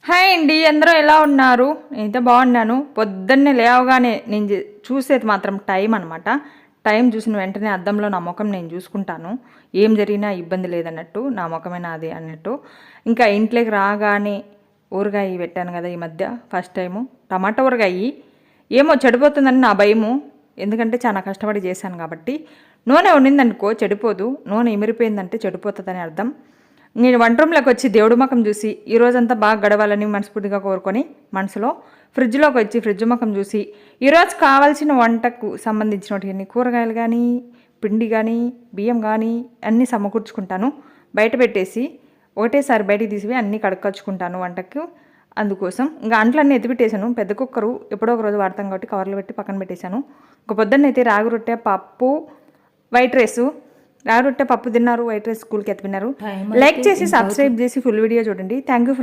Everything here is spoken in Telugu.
హాయ్ అండి, అందరూ ఎలా ఉన్నారు? నేనైతే బాగున్నాను. పొద్దున్నే లేవగానే నేను చూసేది మాత్రం టైం అనమాట. టైం చూసిన వెంటనే అద్దంలో నా ముఖం నేను చూసుకుంటాను. ఏం జరిగినా ఇబ్బంది లేదన్నట్టు, నా ముఖమే నాది అన్నట్టు. ఇంకా ఇంట్లోకి రాగానే ఊరగాయ పెట్టాను కదా ఈ మధ్య ఫస్ట్ టైము టమాటా ఊరగాయ. ఏమో చెడిపోతుందని నా భయము, ఎందుకంటే చాలా కష్టపడి చేశాను కాబట్టి. నూనె ఉండిందనుకో చెడిపోదు, నూనె ఇమిరిపోయిందంటే చెడిపోతుందని అర్థం. నేను వంట రూమ్లోకి వచ్చి దేవుడి ముఖం చూసి ఈ రోజంతా బాగా గడవాలని మనస్ఫూర్తిగా కోరుకొని మనసులో ఫ్రిడ్జ్లోకి వచ్చి ఫ్రిడ్జ్ ముఖం చూసి ఈరోజు కావాల్సిన వంటకు సంబంధించినటువంటి కూరగాయలు కానీ పిండి కానీ బియ్యం కానీ అన్నీ సమకూర్చుకుంటాను. బయట పెట్టేసి ఒకటేసారి బయటికి తీసివి అన్నీ కడుక్కొచ్చుకుంటాను వంటకు. అందుకోసం ఇంకా అంట్లన్నీ ఎత్తిపెట్టేశాను. పెద్ద కుక్కరు ఎప్పుడో ఒక రోజు వాడతాం కాబట్టి కవర్లో పెట్టి పక్కన పెట్టేశాను. ఒక పొద్దున్నైతే రాగి రొట్టె పప్పు వైట్ రైసు, రాగి రొట్టె పప్పు తిన్నారు, వైట్ రైస్ స్కూల్కి ఎత్తిపోయినారు. లైక్ చేసి సబ్స్క్రైబ్ చేసి ఫుల్ వీడియో చూడండి. Thank you for